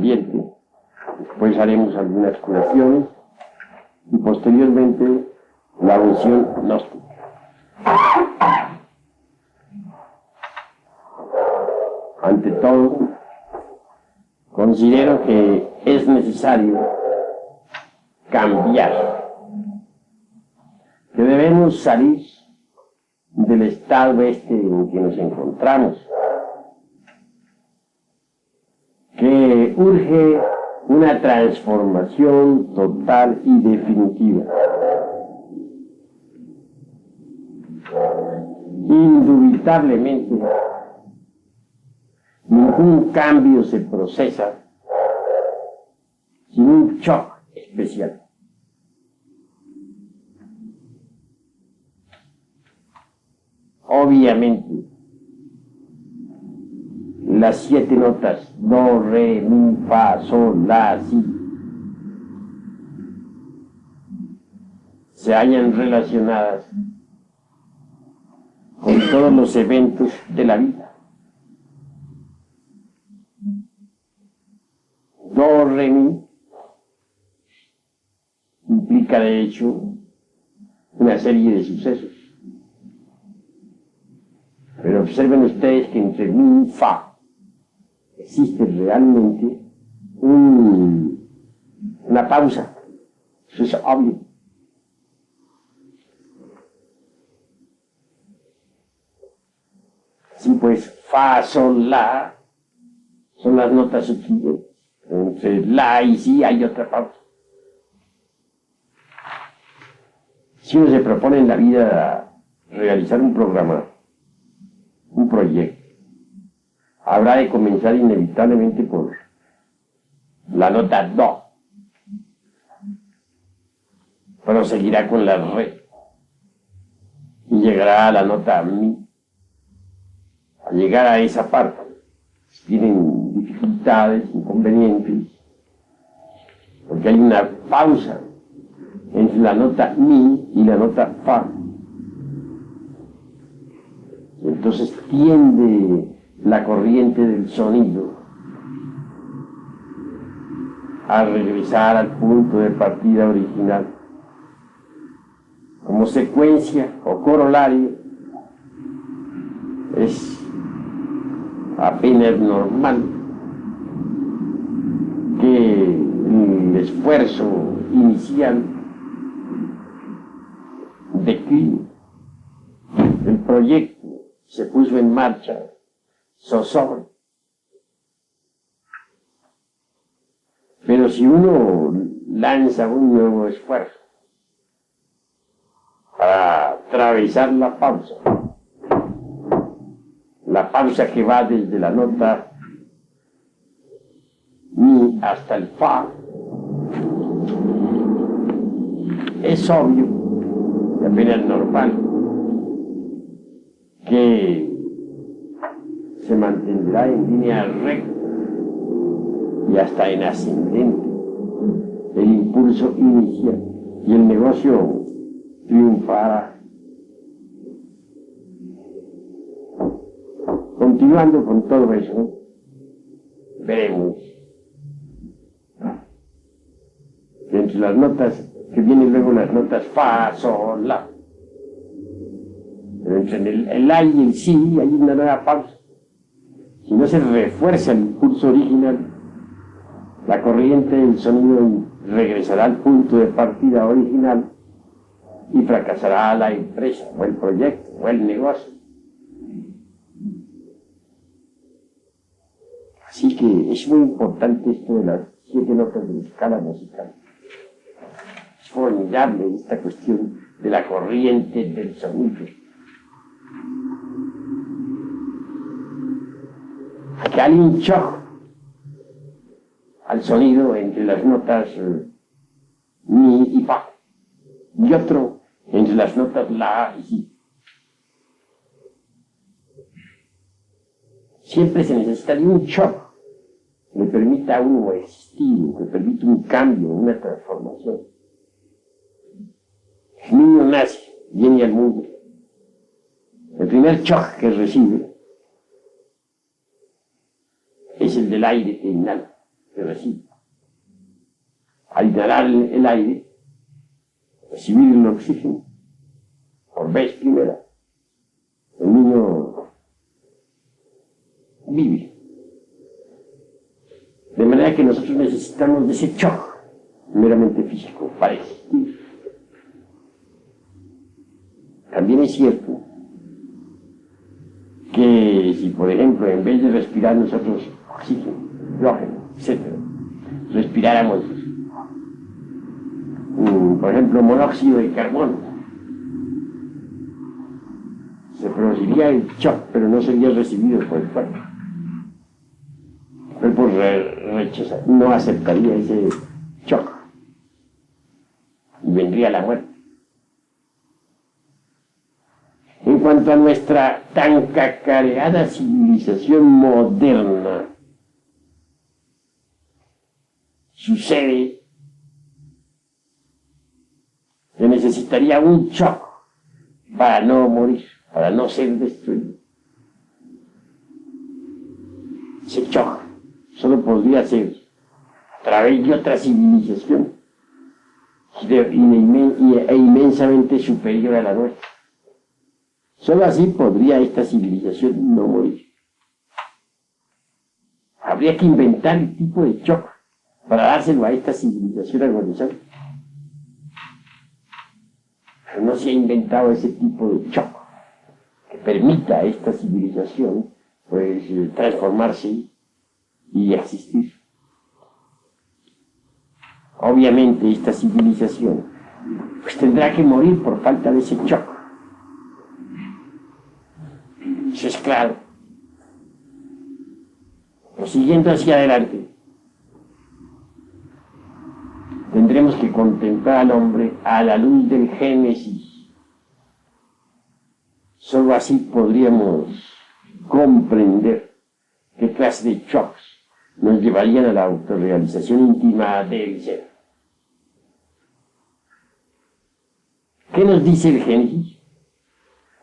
ambiente. Después haremos algunas curaciones y posteriormente la unción gnóstica. Ante todo, considero que es necesario cambiar, que debemos salir del estado en que nos encontramos, que urge una transformación total y definitiva. Indubitablemente, ningún cambio se procesa sin un shock especial. Obviamente, las 7 notas do, re, mi, fa, sol, la, si se hallan relacionadas con todos los eventos de la vida. Do, re, mi implica de hecho una serie de sucesos. Pero observen ustedes que entre mi y fa existe realmente una pausa. Eso es obvio. Sí, pues fa, sol, la son las notas sutiles. Entre la y si hay otra pausa. Si uno se propone en la vida realizar un programa, un proyecto, habrá de comenzar inevitablemente por la nota do, proseguirá con la re y llegará a la nota mi. Al llegar a esa parte, tienen dificultades, inconvenientes, porque hay una pausa entre la nota mi y la nota fa. Entonces tiende la corriente del sonido a regresar al punto de partida original. Como secuencia o corolario, es apenas normal que el esfuerzo inicial decline. El proyecto se puso en marcha, zozobra. Pero si uno lanza un nuevo esfuerzo para atravesar la pausa que va desde la nota mi hasta el fa, es obvio y apenas normal que se mantendrá en línea recta y hasta en ascendente el impulso inicial y el negocio triunfará. Continuando con todo eso, veremos que entre las notas que vienen luego las notas fa, sol, la, pero entre el la y el si hay una nueva pausa. Si no se refuerza el impulso original, la corriente del sonido regresará al punto de partida original y fracasará la empresa, o el proyecto, o el negocio. Así que es muy importante esto de las 7 notas de la escala musical. Es formidable esta cuestión de la corriente del sonido. Que hay un shock al sonido entre las notas mi y fa, y otro entre las notas la y si. Siempre se necesita de un shock que le permita a uno existir, que permita un cambio, una transformación. El niño nace, viene al mundo. El primer shock que recibe es el del aire que inhala. que recibe. Al inhalar el aire, recibir el oxígeno, por vez primera, el niño vive. De manera que nosotros necesitamos de ese shock meramente físico para existir. También es cierto que si, por ejemplo, en vez de respirar nosotros oxígeno, hidrógeno, etc., respiráramos, por ejemplo, monóxido de carbono, se produciría el shock, pero no sería recibido por el cuerpo. El cuerpo rechazar, no aceptaría ese shock y vendría la muerte. En cuanto a nuestra tan cacareada civilización moderna, sucede que necesitaría un shock para no morir, para no ser destruido. Ese shock solo podría ser a través de otra civilización e inmensamente superior a la nuestra. Solo así podría esta civilización no morir. Habría que inventar el tipo de shock para dárselo a esta civilización agonizante. Pero no se ha inventado ese tipo de shock que permita a esta civilización pues transformarse y existir. Obviamente esta civilización pues tendrá que morir por falta de ese shock. Eso es claro. Pero siguiendo hacia adelante, tendremos que contemplar al hombre a la luz del Génesis. Solo así podríamos comprender qué clase de shocks nos llevarían a la autorrealización íntima del ser. ¿Qué nos dice el Génesis?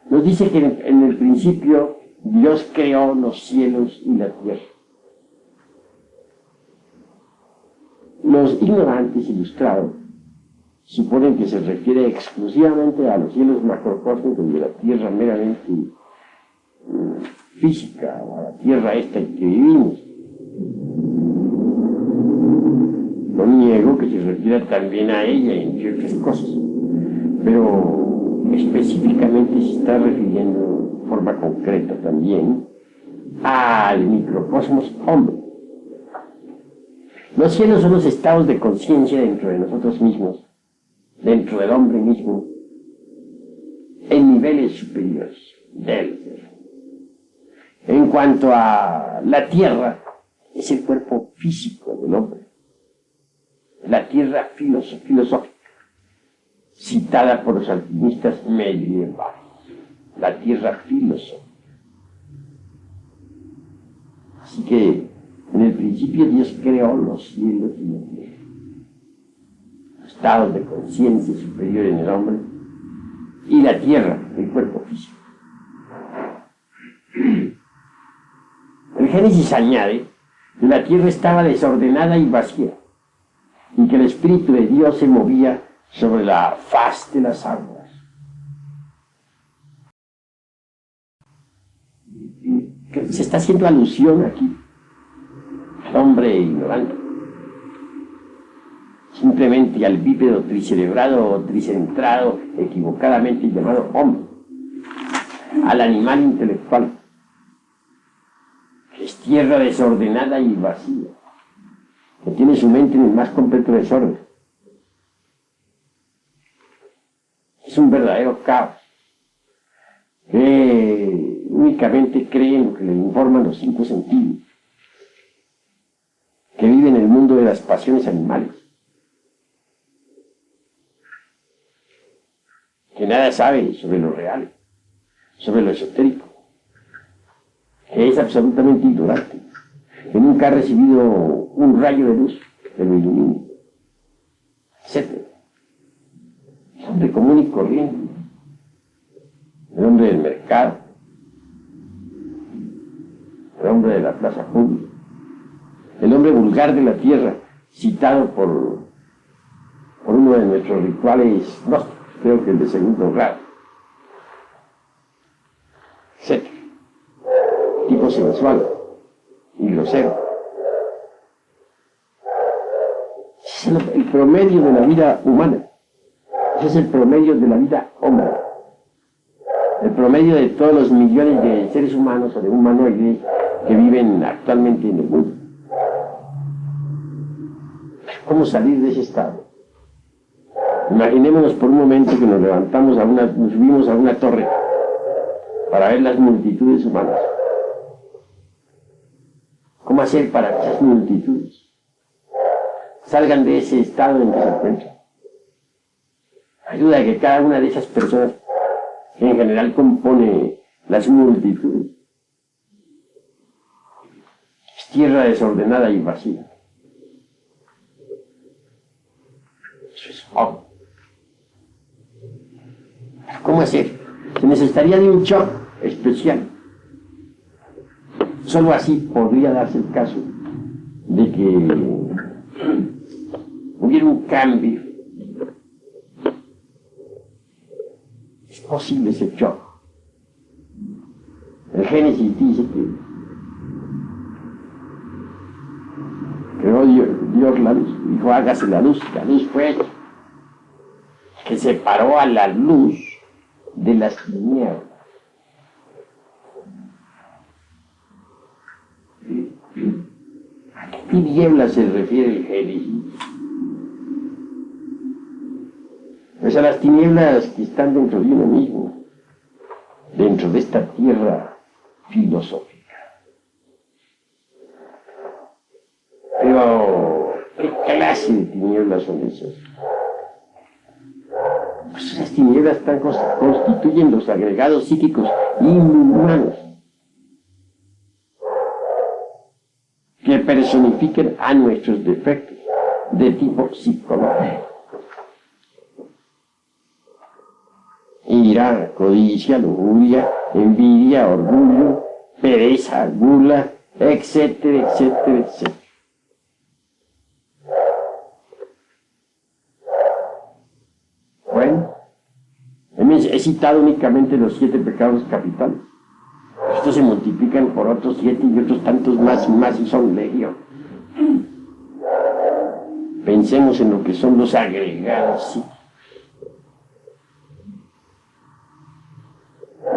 Nos dice que en el principio Dios creó los cielos y la tierra. Los ignorantes ilustrados suponen que se refiere exclusivamente a los cielos macrocósmicos de la tierra meramente física, o a la tierra esta en que vivimos. No niego que se refiera también a ella, entre otras cosas, pero específicamente se está refiriendo de forma concreta también al microcosmos hombre. Los cielos son los estados de conciencia dentro de nosotros mismos, dentro del hombre mismo, en niveles superiores del ser. En cuanto a la tierra, es el cuerpo físico del hombre. La tierra filosófica, citada por los alquimistas medievales. La tierra filosófica. Así que, en el principio Dios creó los cielos y la tierra. Estados de conciencia superior en el hombre y la tierra, el cuerpo físico. El Génesis añade que la tierra estaba desordenada y vacía y que el Espíritu de Dios se movía sobre la faz de las aguas. Se está haciendo alusión aquí al hombre ignorante, simplemente al bípedo tricerebrado o tricentrado, equivocadamente llamado hombre, al animal intelectual, que es tierra desordenada y vacía, que tiene su mente en el más completo desorden. Es un verdadero caos, que únicamente cree en lo que le informan los 5 sentidos, que vive en el mundo de las pasiones animales, que nada sabe sobre lo real, sobre lo esotérico, que es absolutamente ignorante, que nunca ha recibido un rayo de luz que lo ilumine, etc. El hombre común y corriente, el hombre del mercado, el hombre de la plaza pública, el hombre vulgar de la tierra, citado por uno de nuestros rituales, no, creo que el de segundo grado, etc. Tipo sensual y grosero. Ese es el promedio de la vida humana. Ese es el promedio de la vida humana. El promedio de todos los millones de seres humanos o de humanoides que viven actualmente en el mundo. ¿Cómo salir de ese estado? Imaginémonos por un momento que nos levantamos nos subimos a una torre para ver las multitudes humanas. ¿Cómo hacer para que esas multitudes salgan de ese estado en que se encuentran? Ayuda a que cada una de esas personas, que en general compone las multitudes, es tierra desordenada y vacía. Eso es obvio. ¿Cómo hacer? Se necesitaría de un shock especial. Solo así podría darse el caso de que hubiera un cambio. Es posible ese shock. El Génesis dice que creó Dios la luz, dijo hágase la luz fue hecha, que separó a la luz de las tinieblas. ¿A qué tinieblas se refiere el Génesis? Pues a las tinieblas que están dentro de uno mismo, dentro de esta tierra filosófica. Pero, ¿qué clase de tinieblas son esas? Pues esas tinieblas constituyen los agregados psíquicos inhumanos que personifiquen a nuestros defectos de tipo psicológico. Ira, codicia, lujuria, envidia, orgullo, pereza, gula, etcétera, etcétera, etcétera. Bueno, he citado únicamente los 7 pecados capitales. Estos se multiplican por otros 7 y otros tantos más y más y son legión. Pensemos en lo que son los agregados psíquicos.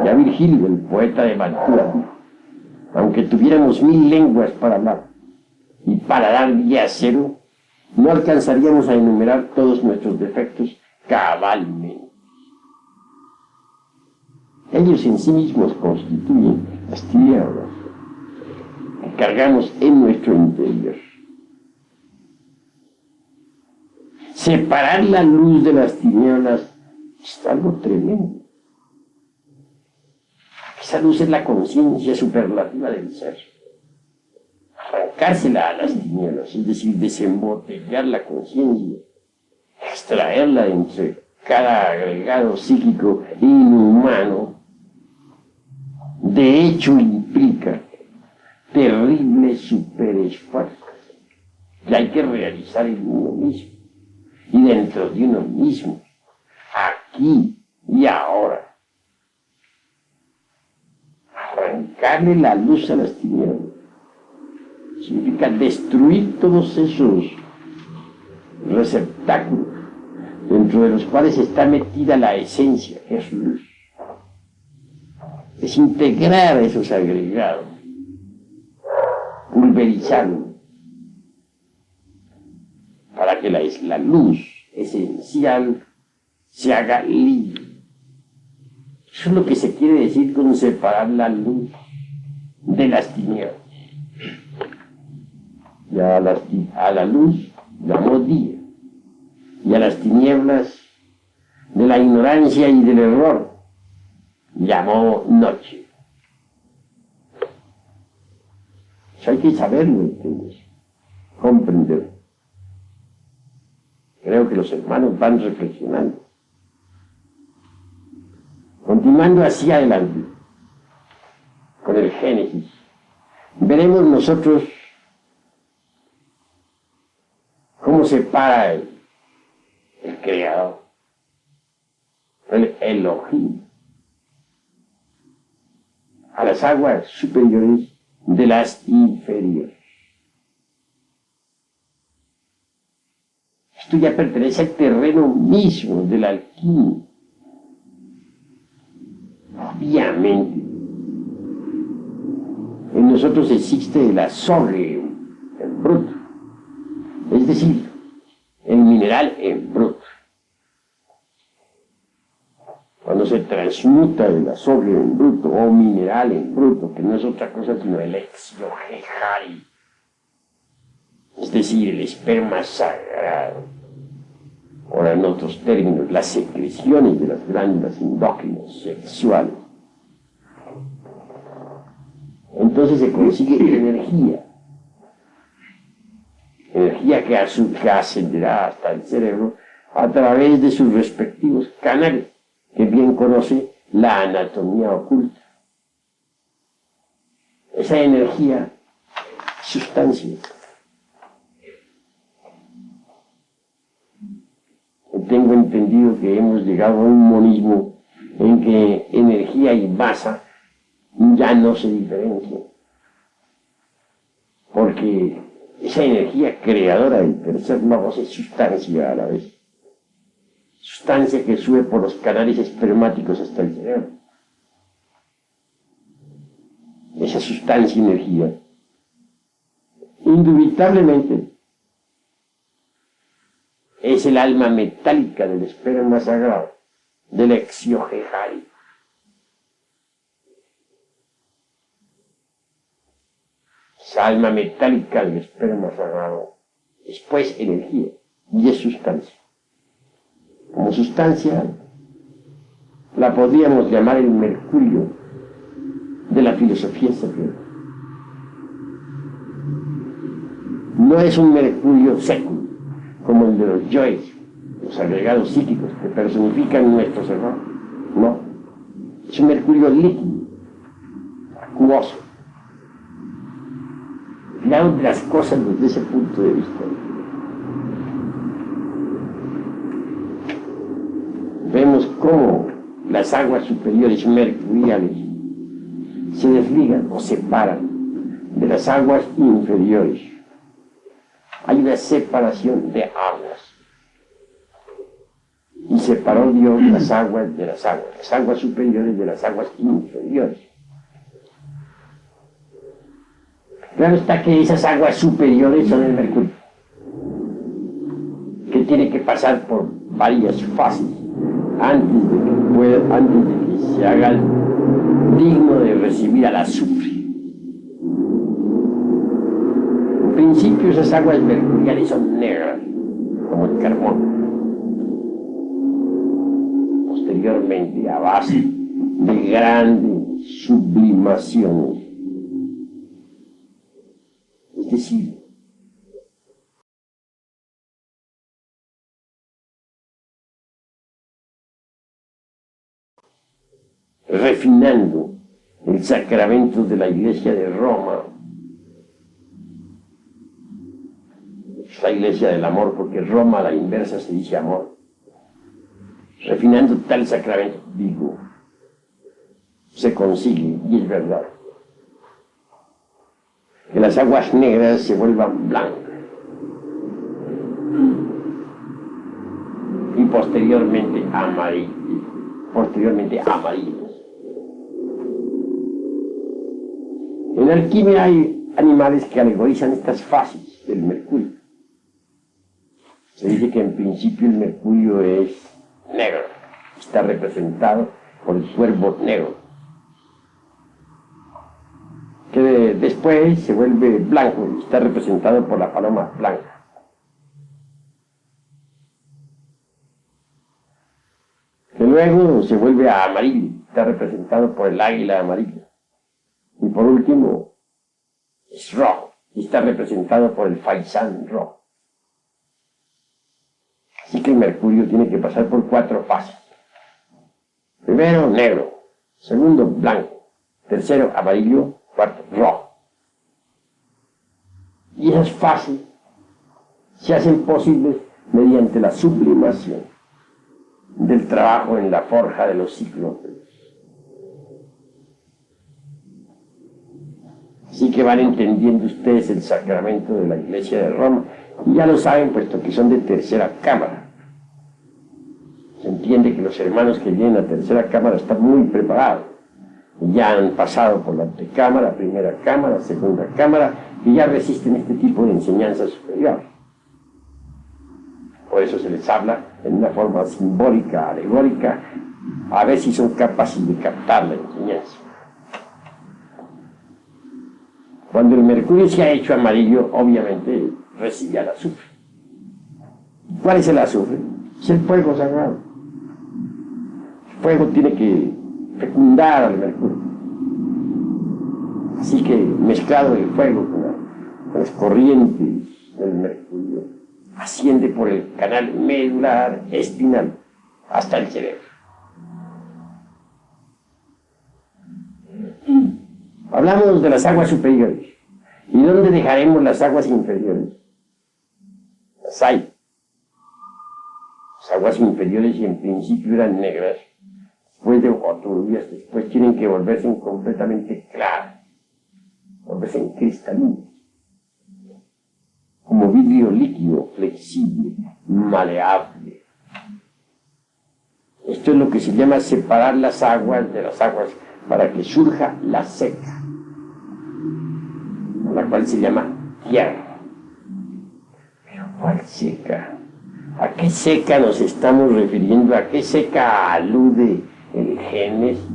Ya Virgilio, el poeta de Mantua, aunque tuviéramos 1000 lenguas para hablar y para dar día cero, no alcanzaríamos a enumerar todos nuestros defectos cabalmente. Ellos en sí mismos constituyen las tinieblas que cargamos en nuestro interior. Separar la luz de las tinieblas es algo tremendo. Esa luz es la conciencia superlativa del ser. Arrancársela a las tinieblas, es decir, desembotellar la conciencia, extraerla de entre cada agregado psíquico inhumano, de hecho implica terrible superesfuerzo que hay que realizar en uno mismo y dentro de uno mismo, aquí y ahora. Arrancarle la luz a las tinieblas significa destruir todos esos receptáculos dentro de los cuales está metida la esencia, que es luz. Desintegrar esos agregados, pulverizarlos, para que la luz esencial se haga libre. Eso es lo que se quiere decir con separar la luz de las tinieblas. Y a la luz llamó día, y a las tinieblas de la ignorancia y del error llamó noche. Eso hay que saberlo, ¿entiendes? Comprenderlo. Creo que los hermanos van reflexionando. Continuando hacia adelante con el Génesis, veremos nosotros ¿Cómo se para el creador? El Elohim. A las aguas superiores de las inferiores. Esto ya pertenece al terreno mismo de la alquimia. Obviamente, en nosotros existe el azogue en bruto, es decir, el mineral en bruto. Cuando se transmuta el azogue en bruto o mineral en bruto, que no es otra cosa sino el exiohejari, es decir, el esperma sagrado, o en otros términos, las secreciones de las glándulas endócrinas sexuales. Entonces se consigue energía que ascenderá hasta el cerebro a través de sus respectivos canales, que bien conoce la anatomía oculta. Esa energía, sustancia. Tengo entendido que hemos llegado a un monismo en que energía y masa ya no se diferencian, porque esa energía creadora del tercer logos es sustancia a la vez, sustancia que sube por los canales espermáticos hasta el cerebro. Esa sustancia energía, indubitablemente, es el alma metálica del esperma sagrado, del exiohejari. Esa alma metálica del esperma sagrado es pues energía y es sustancia. Como sustancia la podríamos llamar el mercurio de la filosofía sagrada. No es un mercurio seco, como el de los yoes, los agregados psíquicos que personifican nuestros errores. No, es un mercurio líquido, acuoso. Miramos las cosas desde ese punto de vista. Vemos cómo las aguas superiores mercuriales se desligan o separan de las aguas inferiores. Hay una separación de aguas. Y separó Dios las aguas superiores de las aguas inferiores. Claro está que esas aguas superiores son el mercurio, que tiene que pasar por varias fases antes de que se haga digno de recibir al azufre. En principio esas aguas mercuriales son negras, como el carbón. Posteriormente, a base de grandes sublimaciones, es decir, refinando el sacramento de la Iglesia de Roma, la Iglesia del amor, porque Roma a la inversa se dice amor, refinando tal sacramento, digo, se consigue, y es verdad, que las aguas negras se vuelvan blancas y posteriormente amarillas. En alquimia hay animales que alegorizan estas fases del mercurio. Se dice que en principio el mercurio es negro, está representado por el cuervo negro, que después se vuelve blanco y está representado por la paloma blanca. Que luego se vuelve a amarillo, está representado por el águila amarilla. Y por último, es rojo y está representado por el faisán rojo. Así que el mercurio tiene que pasar por 4 fases. Primero, negro. Segundo, blanco. Tercero, amarillo. Cuarto, rojo. Y esas fases se hacen posibles mediante la sublimación del trabajo en la forja de los ciclos. Así que van entendiendo ustedes el sacramento de la Iglesia de Roma, y ya lo saben, puesto que son de tercera cámara. Se entiende que los hermanos que vienen a tercera cámara están muy preparados. Ya han pasado por la antecámara, primera cámara, segunda cámara, y ya resisten este tipo de enseñanza superior. Por eso se les habla en una forma simbólica, alegórica, a ver si son capaces de captar la enseñanza. Cuando el mercurio se ha hecho amarillo, obviamente recibe el azufre. ¿Cuál es el azufre? Es el fuego sagrado. El fuego tiene que fecundar al mercurio. Así que mezclado el fuego con las corrientes del mercurio, asciende por el canal medular espinal hasta el cerebro. Hablamos de las aguas superiores. ¿Y dónde dejaremos las aguas inferiores? Las hay. Las aguas inferiores, y en principio eran negras, después de turbias, después tienen que volverse completamente claras, volverse cristalinas, como vidrio líquido, flexible, maleable. Esto es lo que se llama separar las aguas de las aguas para que surja la seca, la cual se llama tierra. Pero ¿cuál seca? ¿A qué seca nos estamos refiriendo? ¿A qué seca alude el Génesis?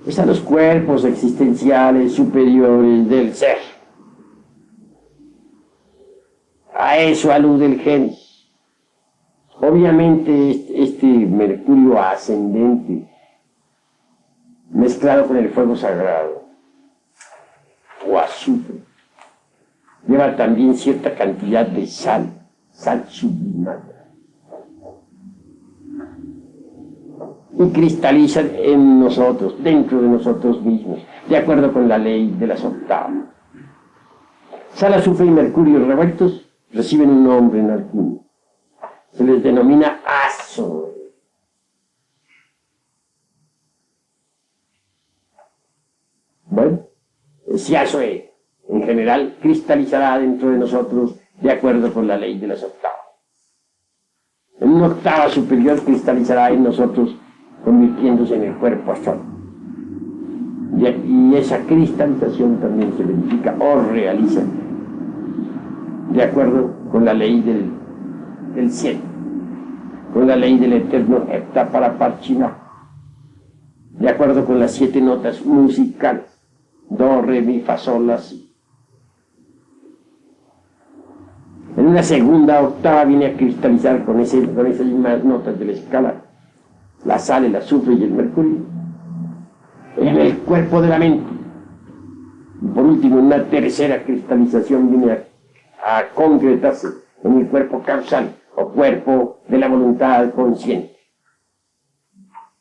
Es a los cuerpos existenciales superiores del ser. A eso alude el Génesis. Obviamente este mercurio ascendente, mezclado con el fuego sagrado, o azufre, lleva también cierta cantidad de sal sublimada, y cristalizan en nosotros, dentro de nosotros mismos, de acuerdo con la ley de las octavas. Sal, azufre y mercurio revueltos reciben un nombre en alquimia. Se les denomina azo. Bueno, ese azoe en general cristalizará dentro de nosotros de acuerdo con la ley de las octavas. En una octava superior cristalizará en nosotros, convirtiéndose en el cuerpo astral. Y esa cristalización también se verifica o realiza de acuerdo con la ley del cielo, con la ley del eterno Heptaparaparchina, de acuerdo con las 7 notas musicales, do, re, mi, fa, sol, la, si. En una segunda octava viene a cristalizar con esas mismas notas de la escala la sal, el azufre y el mercurio en el cuerpo de la mente. Y por último, en una tercera cristalización viene a concretarse en el cuerpo causal o cuerpo de la voluntad consciente.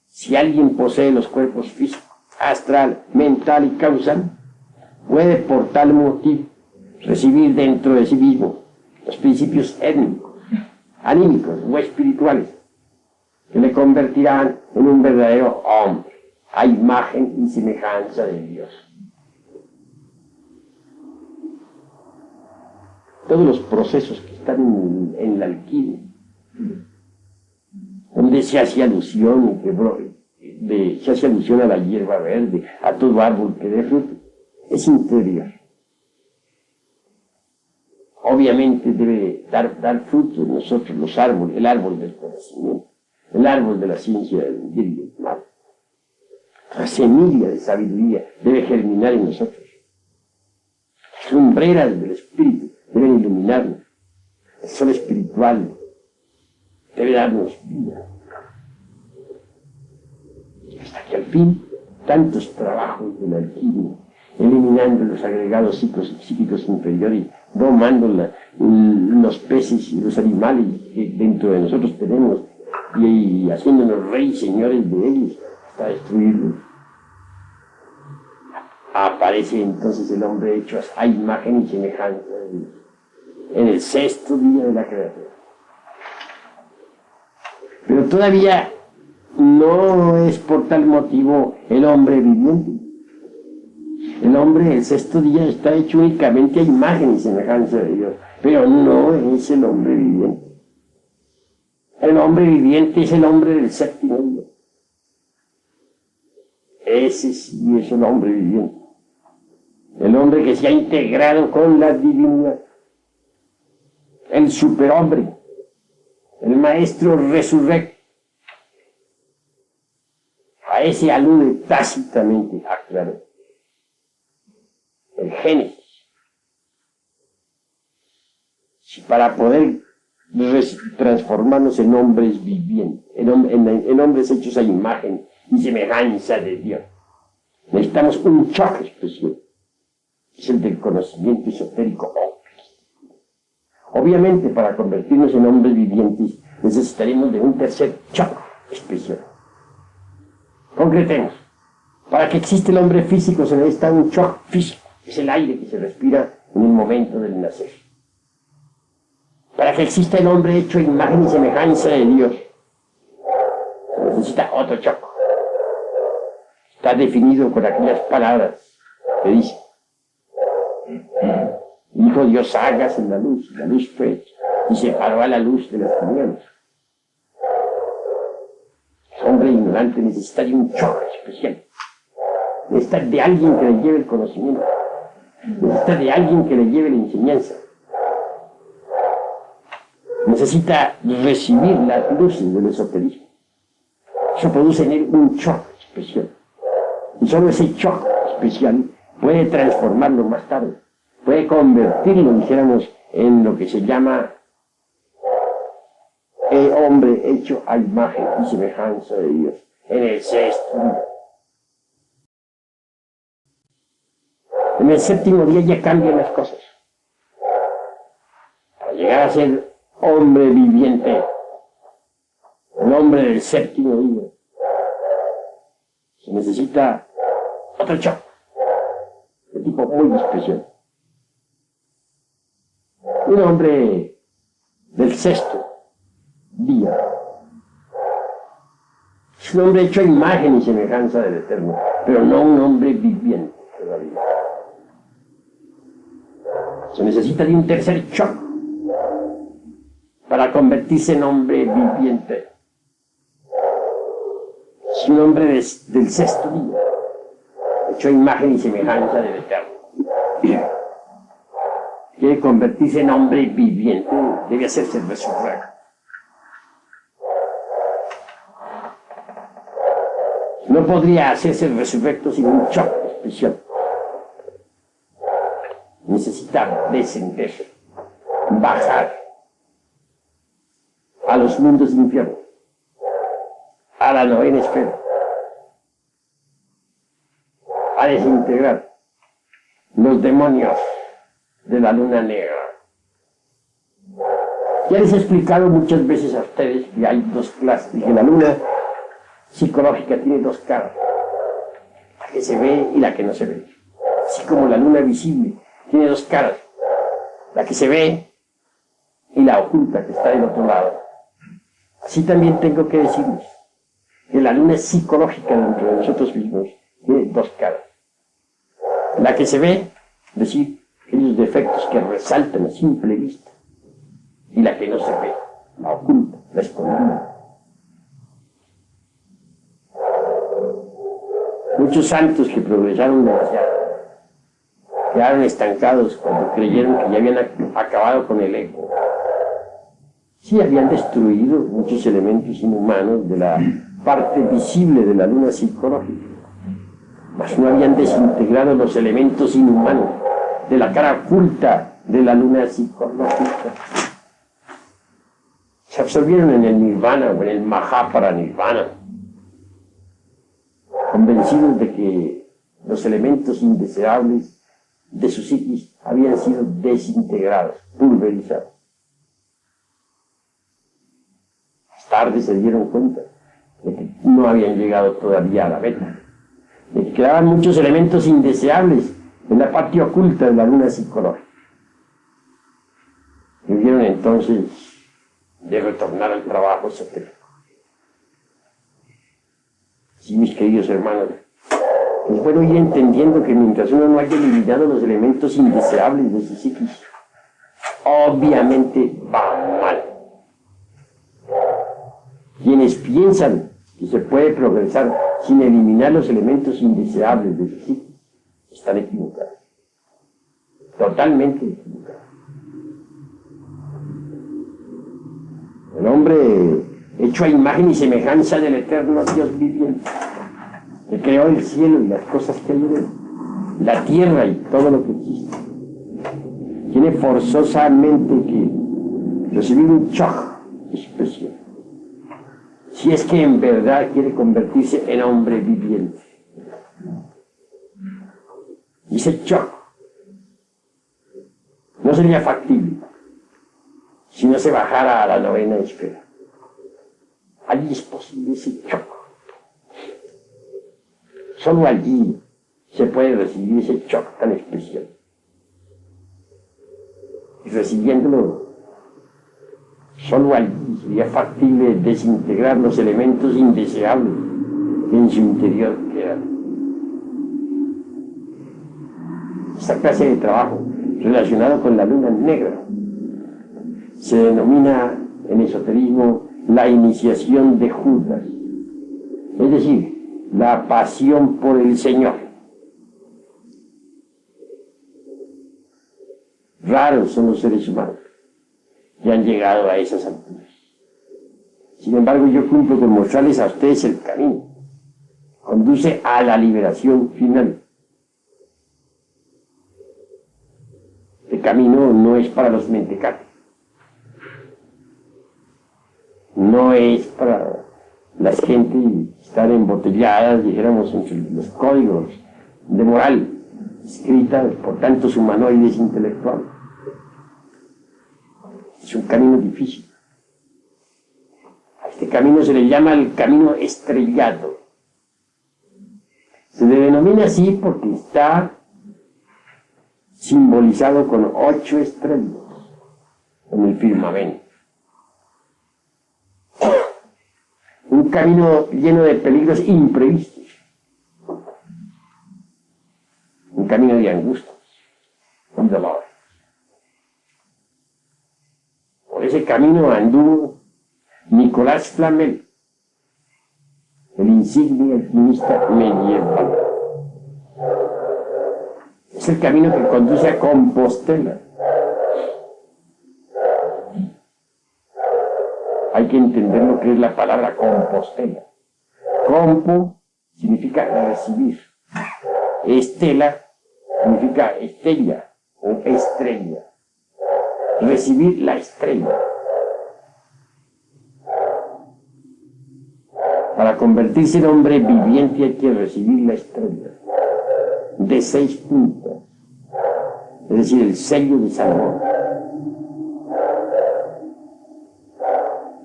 Si alguien posee los cuerpos físico, astral, mental y causal, puede por tal motivo recibir dentro de sí mismo los principios étnicos, anímicos o espirituales que le convertirán en un verdadero hombre, a imagen y semejanza de Dios. Todos los procesos que están en la alquimia, donde se hace alusión a la hierba verde, a todo árbol que dé fruto, es interior. Obviamente debe dar fruto en nosotros los árboles, el árbol del conocimiento, el árbol de la ciencia del bien y del mal. La semilla de sabiduría debe germinar en nosotros. Las lumbreras del espíritu deben iluminarnos. El sol espiritual debe darnos vida. Hasta que al fin, tantos trabajos de la alquimia, eliminando los agregados psíquicos inferiores, domando los peces y los animales que dentro de nosotros tenemos, y haciéndonos reyes, señores de ellos, hasta destruirlos. Aparece entonces el hombre hecho a imagen y semejanza de Dios. en el sexto día de la creación. Pero todavía no es por tal motivo el hombre viviente. El hombre, el sexto día, está hecho únicamente a imagen y semejanza de Dios, pero no es el hombre viviente. El hombre viviente es el hombre del séptimo día. Ese sí es el hombre viviente. El hombre que se ha integrado con la divinidad. El superhombre. El maestro resurrecto. A ese alude tácitamente, aclaró el Génesis. Si para poder transformarnos en hombres vivientes, en hombres hechos a imagen y semejanza de Dios, necesitamos un choque especial, que es el del conocimiento esotérico. Obviamente, para convertirnos en hombres vivientes, necesitaremos de un tercer choque especial. Concretemos. Para que exista el hombre físico se necesita un choque físico, es el aire que se respira en el momento del nacer. Para que exista el hombre hecho a imagen y semejanza de Dios, se necesita otro choque. Está definido con aquellas palabras que dice: dijo Dios, hágase la luz fue hecha, y separó a la luz de las tinieblas. El hombre ignorante necesita de un choque especial. Necesita de alguien que le lleve el conocimiento. Necesita de alguien que le lleve la enseñanza. Necesita recibir las luces del esoterismo. Eso produce en él un choque especial. Y solo ese choque especial puede transformarlo más tarde. Puede convertirlo, dijéramos, en lo que se llama el hombre hecho a imagen y semejanza de Dios, en el sexto día. En el séptimo día ya cambian las cosas. Para llegar a ser hombre viviente, el hombre del séptimo día, se necesita otro choque, de tipo muy especial. Un hombre del sexto día es un hombre hecho a imagen y semejanza del Eterno, pero no un hombre viviente todavía. Se necesita de un tercer choque para convertirse en hombre viviente. Es un hombre del sexto día, hecho a imagen y semejanza del Eterno. Quiere convertirse en hombre viviente, debe hacerse resurrecto. No podría hacerse el resurrecto sin un choque especial. Necesita descender, bajar a los mundos del infierno, a la novena esfera, a desintegrar los demonios de la luna negra. Ya les he explicado muchas veces a ustedes que hay dos clases, y que la luna psicológica tiene dos caras, la que se ve y la que no se ve. Así como la luna visible tiene dos caras, la que se ve y la oculta que está del otro lado. Así también tengo que decirles que la luna psicológica dentro de nosotros mismos tiene dos caras. La que se ve, es decir, aquellos defectos que resaltan a simple vista, y la que no se ve, la oculta, la escondida. Muchos santos que progresaron demasiado quedaron estancados cuando creyeron que ya habían acabado con el ego. Sí, habían destruido muchos elementos inhumanos de la parte visible de la luna psicológica, mas no habían desintegrado los elementos inhumanos de la cara oculta de la luna psicológica. Se absorbieron en el nirvana o en el mahaparanirvana, convencidos de que los elementos indeseables de su psiquis habían sido desintegrados, pulverizados. Más tarde se dieron cuenta de que no habían llegado todavía a la meta, de que quedaban muchos elementos indeseables en la parte oculta de la luna psicológica. debieron entonces de retornar al trabajo esotérico. Sí, mis queridos hermanos, es bueno ir entendiendo que mientras uno no haya eliminado los elementos indeseables de su psiquis, obviamente va mal. Quienes piensan que se puede progresar sin eliminar los elementos indeseables de su psiquis están equivocados. Totalmente equivocados. El hombre hecho a imagen y semejanza del eterno Dios viviente, que creó el cielo y las cosas que hay en él, la tierra y todo lo que existe, tiene forzosamente que recibir un shock especial, si es que en verdad quiere convertirse en hombre viviente. Y ese shock no sería factible si no se bajara a la novena esfera. Allí es posible ese shock. Solo allí se puede recibir ese shock tan especial. Y recibiéndolo, solo allí sería factible desintegrar los elementos indeseables que en su interior quedan. Esta clase de trabajo relacionado con la luna negra se denomina en esoterismo la iniciación de Judas, es decir, la pasión por el Señor. Raros son los seres humanos que han llegado a esas alturas. Sin embargo, yo cumplo con mostrarles a ustedes el camino. Conduce a la liberación final. El camino no es para los mentecatos. No es para las gentes estar embotelladas, dijéramos, entre los códigos de moral, escritas por tantos humanoides intelectuales. Es un camino difícil. A este camino se le llama el camino estrellado. Se le denomina así porque está simbolizado con 8 estrellas en el firmamento. Un camino lleno de peligros imprevistos. Un camino de angustias, un dolor. Por ese camino anduvo Nicolás Flamel, el insigne alquimista medieval. Es el camino que conduce a Compostela. Hay que entender lo que es la palabra Compostela. Compo significa recibir. Estela significa estrella o estrella. Recibir la estrella. Para convertirse en hombre viviente hay que recibir la estrella de 6 puntas, es decir, el sello de Salomón.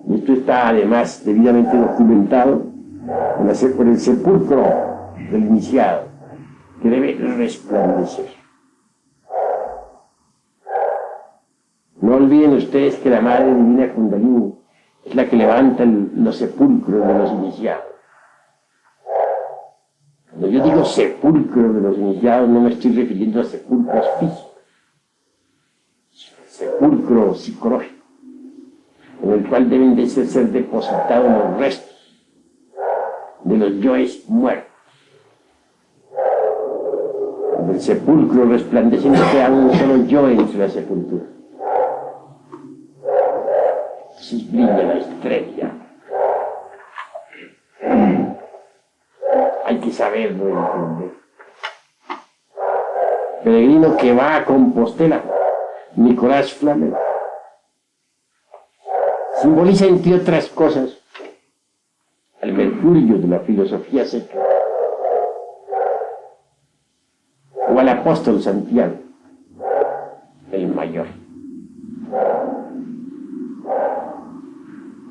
Y esto está además debidamente documentado por el sepulcro del iniciado, que debe resplandecer. No olviden ustedes que la Madre Divina Kundalini es la que levanta los sepulcros de los iniciados. Cuando yo digo sepulcro de los iniciados, no me estoy refiriendo a sepulcros físicos, sepulcro psicológico, en el cual deben de ser depositados los restos de los yoes muertos. Cuando el sepulcro resplandece, no queda un solo yo entre la sepultura. Entonces brilla la estrella. Hay que saberlo entender. Peregrino que va a Compostela, Nicolás Flamel, simboliza, entre otras cosas, al Mercurio de la filosofía seca, o al apóstol Santiago, el mayor.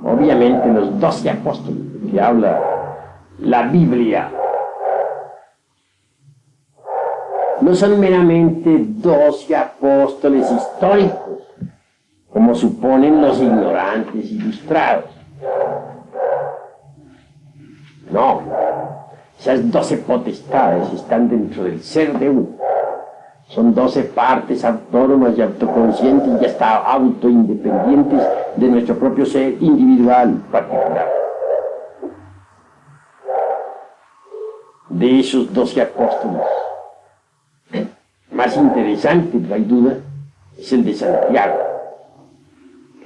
Obviamente los 12 apóstoles que habla la Biblia no son meramente 12 apóstoles históricos, como suponen los ignorantes ilustrados. No, esas 12 potestades están dentro del ser de uno. Son 12 partes autónomas y autoconscientes y hasta autoindependientes de nuestro propio ser individual particular. De esos 12 apóstoles, más interesante, no hay duda, es el de Santiago,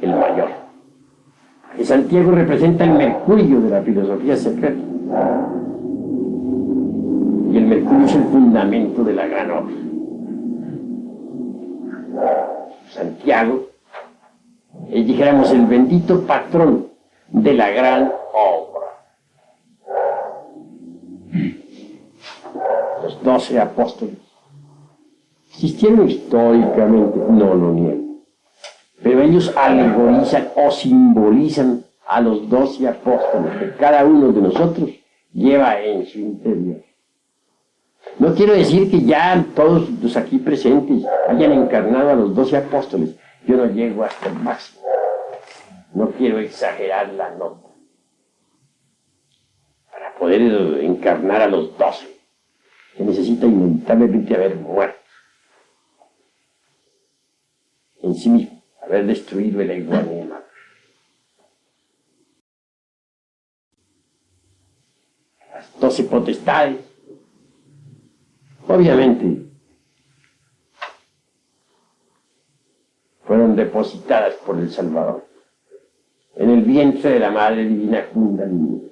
el mayor. Que Santiago representa el mercurio de la filosofía secreta. Y el mercurio es el fundamento de la gran obra. Santiago es, dijéramos, el bendito patrón de la gran obra. Los 12 apóstoles existieron históricamente, no lo niego, pero ellos alegorizan o simbolizan a los 12 apóstoles que cada uno de nosotros lleva en su interior. No quiero decir que ya todos los aquí presentes hayan encarnado a los 12 apóstoles. Yo no llego hasta el máximo. No quiero exagerar la nota. Para poder encarnar a los 12, se necesita inevitablemente haber muerto en sí mismo, haber destruido el ego animal. Las 12 potestades, obviamente, fueron depositadas por el Salvador en el vientre de la Madre Divina Kundalini.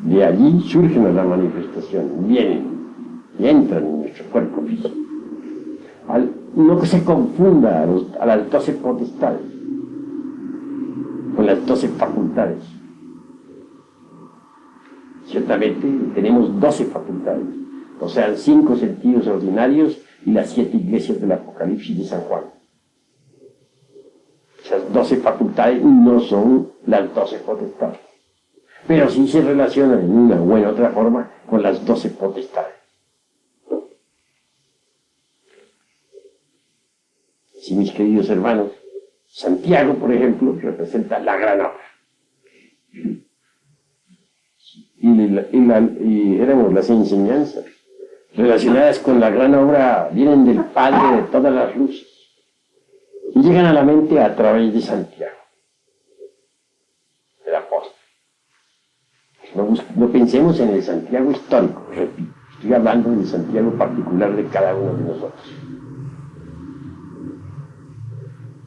De allí surgen las manifestaciones, vienen y entran en nuestro cuerpo físico. No que se confunda a las 12 potestades con las 12 facultades. Ciertamente tenemos 12 facultades, o sea, 5 sentidos ordinarios y las 7 iglesias del Apocalipsis de San Juan. Esas 12 facultades no son las 12 potestades, pero sí se relacionan en una u en otra forma con las 12 potestades. Sí, mis queridos hermanos, Santiago, por ejemplo, representa la gran obra. Y éramos las enseñanzas relacionadas con la gran obra vienen del Padre de todas las luces y llegan a la mente a través de Santiago, el apóstol. No pensemos en el Santiago histórico, repito, estoy hablando del Santiago particular de cada uno de nosotros.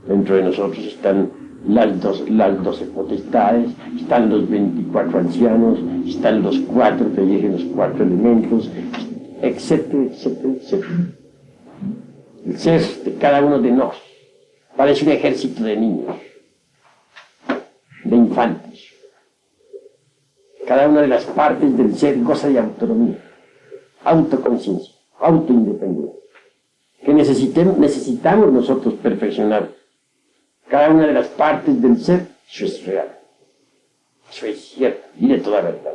Dentro de nosotros están las 12 potestades, están los 24 ancianos, están los 4 que eligen los 4 elementos, etcétera, etcétera, etcétera. El ser de cada uno de nosotros parece un ejército de niños, de infantes. Cada una de las partes del ser goza de autonomía, autoconciencia, autoindependencia, que necesitamos nosotros perfeccionar. Cada una de las partes del ser, eso es real, eso es cierto y de toda verdad.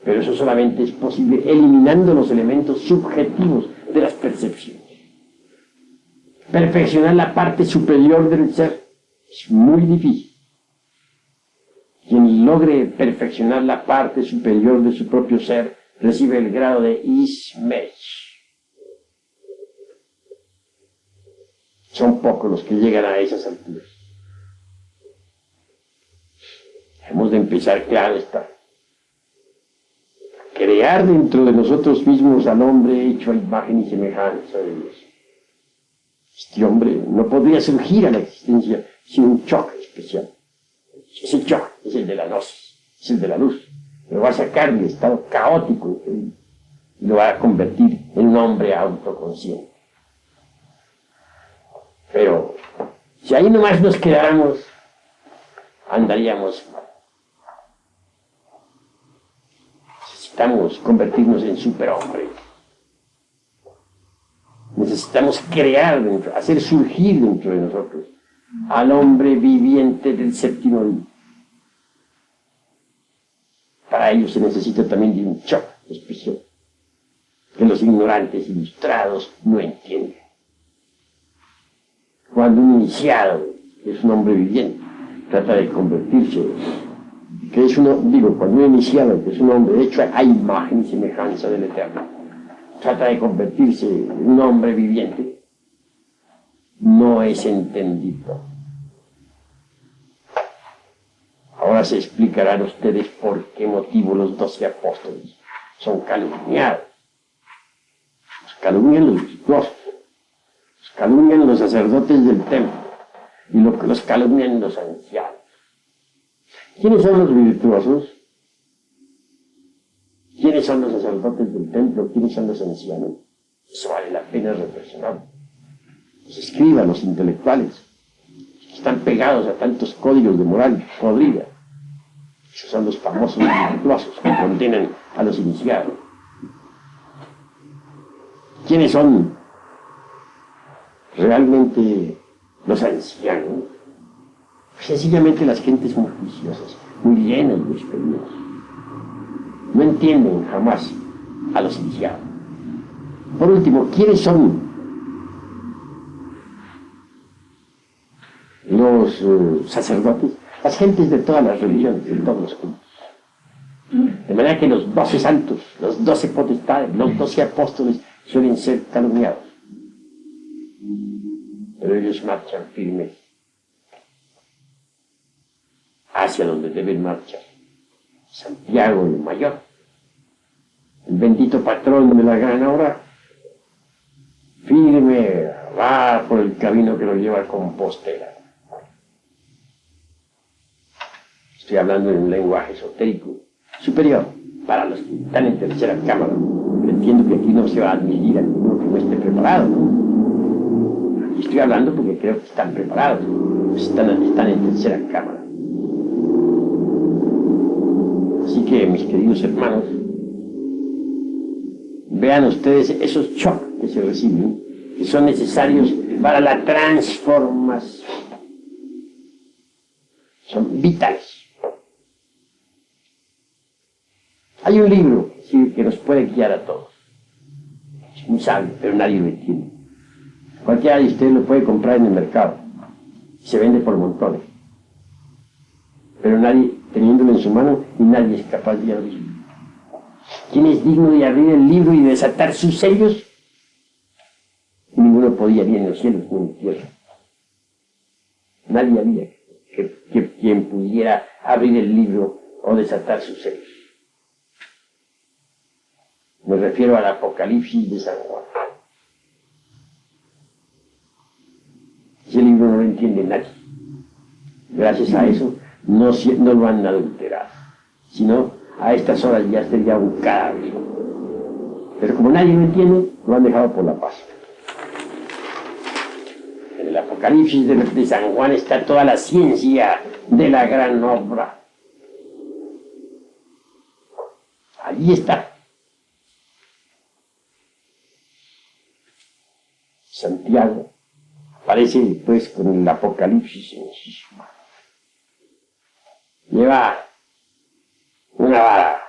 Pero eso solamente es posible eliminando los elementos subjetivos de las percepciones. Perfeccionar la parte superior del ser es muy difícil. Quien logre perfeccionar la parte superior de su propio ser recibe el grado de Ismech. Son pocos los que llegan a esas alturas. Hemos de empezar, claro está, a crear dentro de nosotros mismos al hombre hecho a imagen y semejanza de Dios. Este hombre no podría surgir a la existencia sin un choque especial. Ese choque es el de la gnosis, es el de la luz. Lo va a sacar del estado caótico y lo va a convertir en un hombre autoconsciente. Pero si ahí nomás nos quedáramos, andaríamos mal. Necesitamos convertirnos en superhombres. Necesitamos crear dentro, hacer surgir dentro de nosotros al hombre viviente del séptimo día. Para ello se necesita también de un choque especial que los ignorantes ilustrados no entienden. Cuando un iniciado, que es un hombre viviente, trata de convertirse, cuando un iniciado, que es un hombre hecho a imagen y semejanza del Eterno, trata de convertirse en un hombre viviente, no es entendido. Ahora se explicarán ustedes por qué motivo los 12 apóstoles son calumniados. Los calumnian los virtuosos, los calumnian los sacerdotes del templo y los calumnian los ancianos. ¿Quiénes son los virtuosos? ¿Quiénes son los sacerdotes del templo? ¿Quiénes son los ancianos? Eso vale la pena reflexionar. Los escribas, los intelectuales, que están pegados a tantos códigos de moral podrida. Esos son los famosos virtuosos que contienen a los iniciados. ¿Quiénes son realmente los ancianos? Sencillamente las gentes muy juiciosas, muy llenas de experiencia. No entienden jamás a los iniciados. Por último, ¿quiénes son los sacerdotes? Las gentes de todas las religiones, de todos los cultos. De manera que los 12 santos, los 12 potestades, los 12 apóstoles suelen ser calumniados. Pero ellos marchan firmes hacia donde deben marchar. Santiago el Mayor, el bendito patrón de la gran obra, firme va por el camino que lo lleva a Compostela. Estoy hablando en un lenguaje esotérico superior para los que están en tercera cámara. Entiendo que aquí no se va a admitir a ninguno que no esté preparado, ¿no? Aquí estoy hablando porque creo que están preparados, están en tercera cámara. Así que, mis queridos hermanos, vean ustedes esos choques que se reciben, que son necesarios para la transformación. Son vitales. Hay un libro que nos puede guiar a todos. Es muy sabio, pero nadie lo entiende. Cualquiera de ustedes lo puede comprar en el mercado. Se vende por montones. Pero nadie, teniéndolo en su mano, y nadie es capaz de abrirlo. ¿Quién es digno de abrir el libro y desatar sus sellos? Ninguno podía, ni en los cielos ni en la tierra. Nadie había quien pudiera abrir el libro o desatar sus sellos. Me refiero al Apocalipsis de San Juan. Ese libro no lo entiende nadie. Gracias a eso no lo han adulterado. Si no, a estas horas ya sería un cadáver. Pero como nadie lo entiende, lo han dejado por la paz. En el Apocalipsis de San Juan está toda la ciencia de la gran obra. Allí está. Santiago aparece pues con el Apocalipsis en sí. Lleva una vara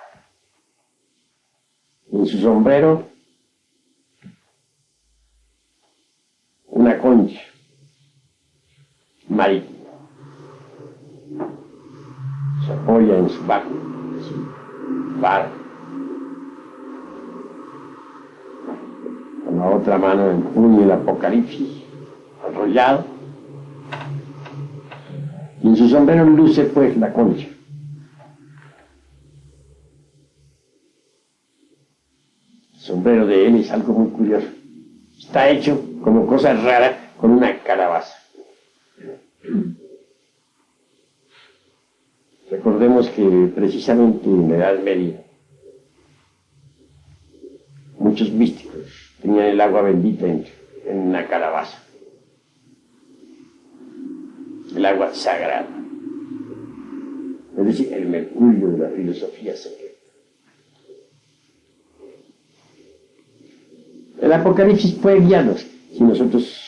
en su sombrero, una concha marítima. Se apoya en su barco, vara. Con la otra mano empuña el Apocalipsis enrollado. Y en su sombrero luce pues la concha. El sombrero de él es algo muy curioso. Está hecho como cosa rara con una calabaza. Recordemos que precisamente en la Edad Media muchos místicos tenían el agua bendita en una calabaza. El agua sagrada, es decir, el mercurio de la filosofía secreta. El Apocalipsis puede guiarnos si nosotros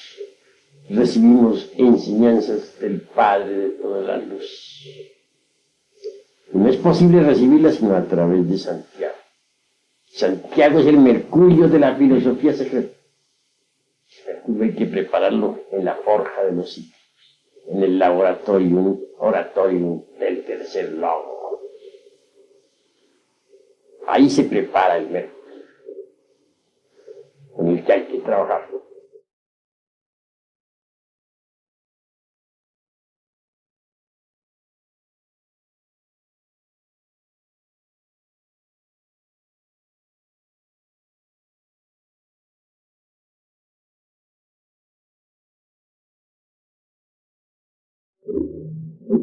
recibimos enseñanzas del Padre de toda la luz. No es posible recibirlas sino a través de Santiago. Santiago es el mercurio de la filosofía secreta. tuve que prepararlo en la forja de los sitios, en el laboratorio, un oratorio del tercer logo. Ahí se prepara el método con el que hay que trabajar.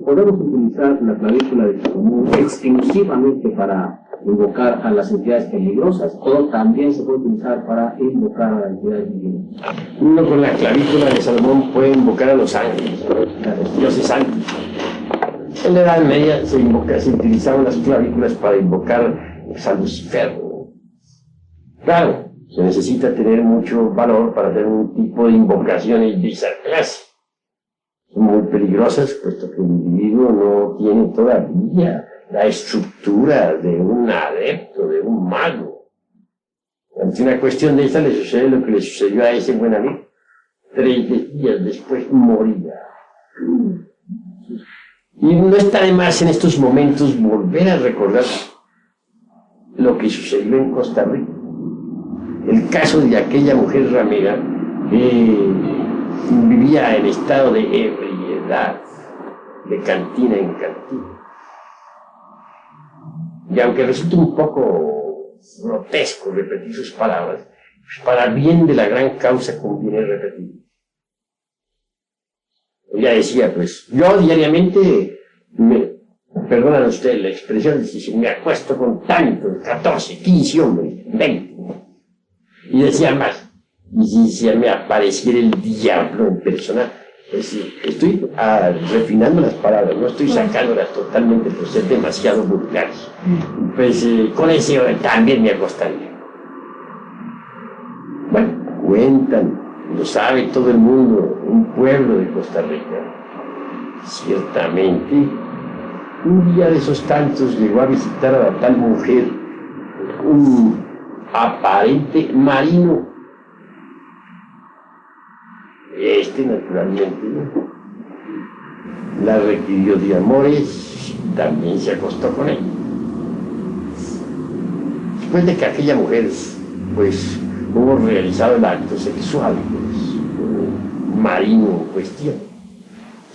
Podemos utilizar la clavícula de Salomón exclusivamente para invocar a las entidades peligrosas, o también se puede utilizar para invocar a las entidades divinas. Uno con la clavícula de Salomón puede invocar a los ángeles, a los dioses santos. En la Edad Media se utilizaban las clavículas para invocar a Lucifer. Claro, se necesita tener mucho valor para hacer un tipo de invocaciones de esa clase. Son muy peligrosas, puesto que el individuo no tiene todavía la estructura de un adepto, de un mago. Ante una cuestión de esta le sucede lo que le sucedió a ese buen amigo. 3 días después moría. Y no está de más en estos momentos volver a recordar lo que sucedió en Costa Rica. El caso de aquella mujer ramera que vivía en estado de ebriedad, de cantina en cantina. Y aunque resulte un poco grotesco repetir sus palabras, pues para bien de la gran causa conviene repetir. Ella decía, pues, yo diariamente, perdonan ustedes la expresión, me acuesto con tantos, 14, 15 hombres, 20. Y decía más. Y si se me apareciera el diablo en persona, pues estoy refinando las palabras, no estoy sacándolas totalmente por ser demasiado vulgares. Pues con ese también me acostaría. Bueno, cuentan, lo sabe todo el mundo, un pueblo de Costa Rica. Ciertamente, un día de esos tantos llegó a visitar a la tal mujer un aparente marino. Naturalmente, la requirió de amores, también se acostó con él. Después de que aquella mujer, pues, hubo realizado el acto sexual, pues, marino en cuestión,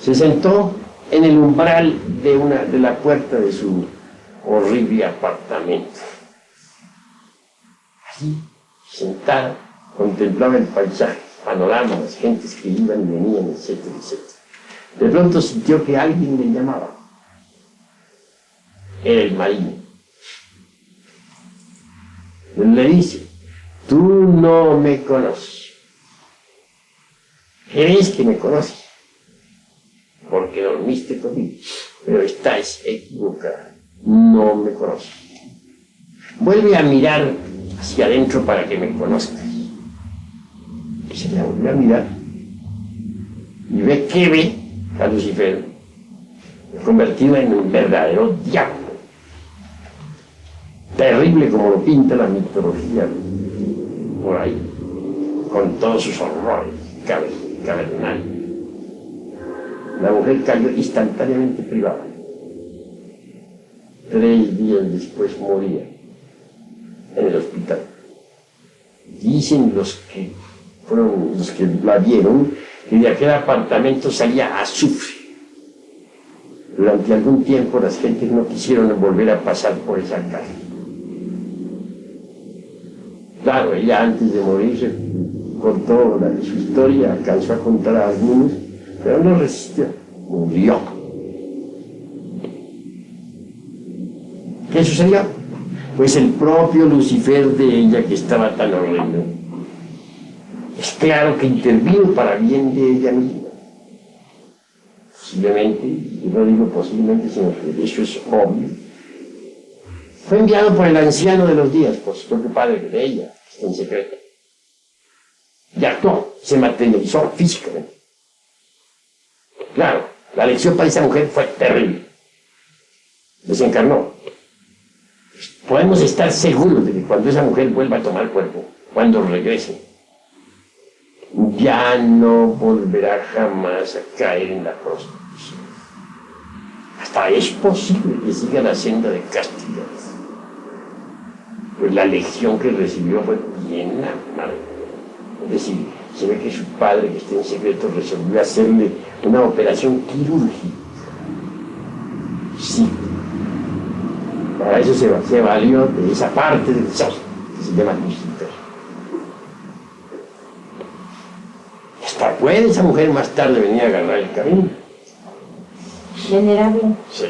se sentó en el umbral de la puerta de su horrible apartamento. Allí, sentada, contemplaba el paisaje, panorama, las gentes que iban y venían, etcétera, etcétera. De pronto sintió que alguien le llamaba. Era el marino. Le dice, tú no me conoces. ¿Crees que me conoces? Porque dormiste conmigo, pero estás equivocada. No me conoces. Vuelve a mirar hacia adentro para que me conozcas. Se le volvió a mirar y ve a Lucifer convertido en un verdadero diablo, terrible como lo pinta la mitología por ahí, con todos sus horrores cavernales. La mujer cayó instantáneamente privada. 3 días después moría en el hospital. Dicen los que la vieron, que de aquel apartamento salía azufre. Durante algún tiempo las gentes no quisieron volver a pasar por esa casa. Claro, ella antes de morir contó su historia, alcanzó a contar a algunos, pero no resistió, murió. ¿Qué sucedió? Pues el propio Lucifer de ella, que estaba tan horrendo, es claro que intervino para bien de ella misma. Posiblemente, y no digo posiblemente, sino que eso es obvio. Fue enviado por el anciano de los días, por su propio padre de ella, que está en secreto. Y actuó, se materializó físicamente. Claro, la lección para esa mujer fue terrible. Desencarnó. Podemos estar seguros de que cuando esa mujer vuelva a tomar cuerpo, cuando regrese, ya no volverá jamás a caer en la prostitución. Hasta es posible que siga la senda de castidad. Pues la lección que recibió fue bien amarga. Es decir, se ve que su padre, que está en secreto, resolvió hacerle una operación quirúrgica. Sí. Para eso se valió de esa parte del sol, que se llama Lucifer. Hasta puede esa mujer más tarde venir a agarrar el camino. Venerable, Sí.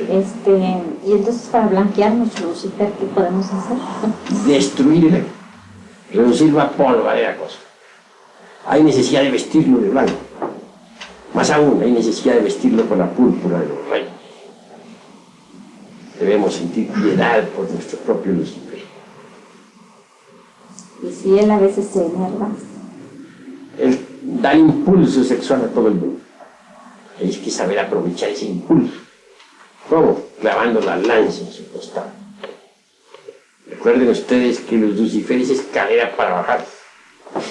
y entonces para blanquearnos, Lucifer, ¿qué podemos hacer? Destruirle, reducirlo a polvo, a la cosa. Hay necesidad de vestirlo de blanco. Más aún, hay necesidad de vestirlo con la púrpura de los reyes. Debemos sentir piedad por nuestro propio Lucifer. Y si él a veces se enerva. Él da impulso sexual a todo el mundo. Hay que saber aprovechar ese impulso. ¿Cómo? Clavando la lanza en su costado. Recuerden ustedes que los Lucifer es escalera para bajar.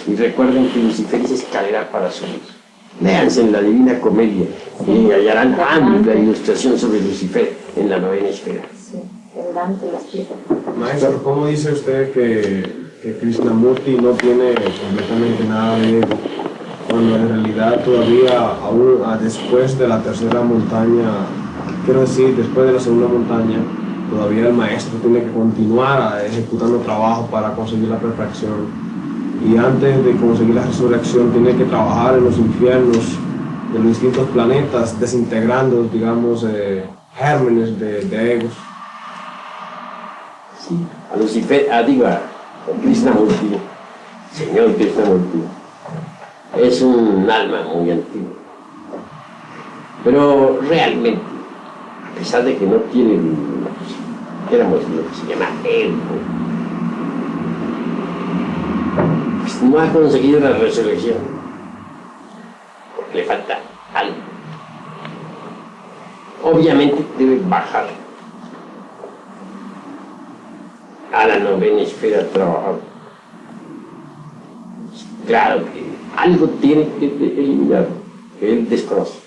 Y recuerden que Lucifer es escalera para subir. Léanse en la Divina Comedia y hallarán amplia ilustración sobre Lucifer en la novena esfera. Sí, el Dante lo explica. Maestro, ¿cómo dice usted que Krishnamurti no tiene completamente nada de ego? Cuando en realidad todavía, aún después de la tercera montaña, quiero decir, después de la segunda montaña, todavía el maestro tiene que continuar ejecutando trabajo para conseguir la perfección. Y antes de conseguir la resurrección tiene que trabajar en los infiernos de los distintos planetas, desintegrando, digamos, gérmenes de egos. Sí. A Lucifer, a Krishnamurti, señor Krishnamurti, es un alma muy antigua. Pero realmente, a pesar de que no tiene, éramos lo que se llama ego, pues no ha conseguido la resurrección, porque le falta algo. Obviamente debe bajar a la novena esfera a trabajar. Claro que algo tiene que eliminar, que él desconoce.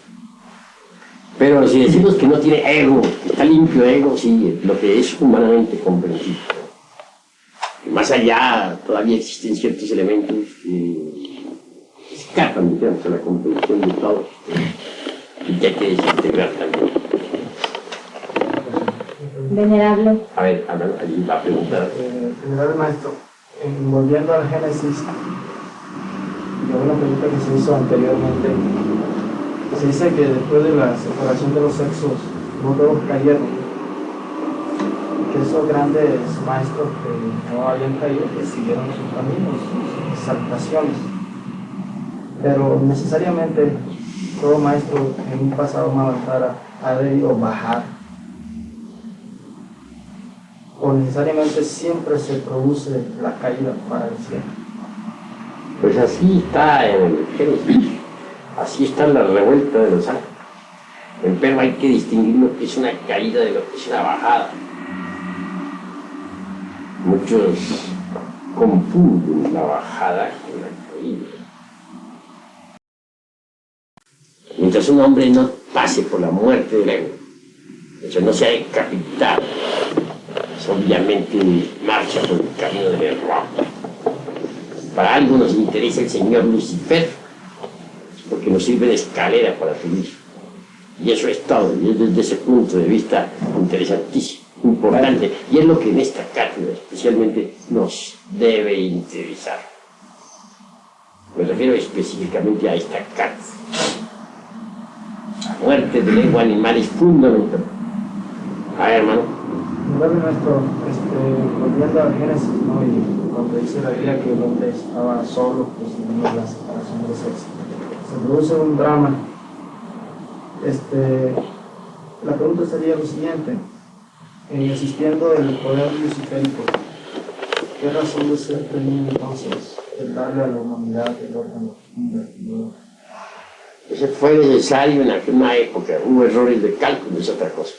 Pero si decimos que no tiene ego, que está limpio de ego, sí, lo que es humanamente comprensible. Y más allá, todavía existen ciertos elementos que escapan, digamos, a la comprensión de todo, y que hay que desintegrar también. Venerable. A ver, allí va a preguntar. Venerable maestro, volviendo al Génesis, y a una pregunta que se hizo anteriormente, se dice que después de la separación de los sexos, no todos cayeron, y que esos grandes maestros que no habían caído, que siguieron sus caminos, sus exaltaciones. Pero necesariamente todo maestro en un pasado más avanzado ha debido bajar, o necesariamente siempre se produce la caída para el cielo. Pues así está en el Génesis, así está la revuelta de los ángeles. Pero hay que distinguir lo que es una caída de lo que es una bajada. Muchos confunden la bajada con la caída. Mientras un hombre no pase por la muerte del ego, eso no sea decapitado, pues obviamente marcha por el camino del error. Para algo nos interesa el señor Lucifer, porque nos sirve de escalera para subir. Y eso es todo, y es desde ese punto de vista interesantísimo, importante, y es lo que en esta cátedra especialmente nos debe interesar. Me refiero específicamente a esta cátedra. La muerte del ego animal es fundamental. A ver, hermano. Venerable maestro, volviendo al Génesis, ¿no? Y cuando dice la Biblia que el hombre estaba solo, pues no la separación de los sexos, se produce un drama. La pregunta sería lo siguiente: existiendo el poder luciférico, ¿qué razón de ser tenía entonces el darle a la humanidad el órgano invertido? Eso fue necesario en aquella época, hubo errores de cálculo, es otra cosa.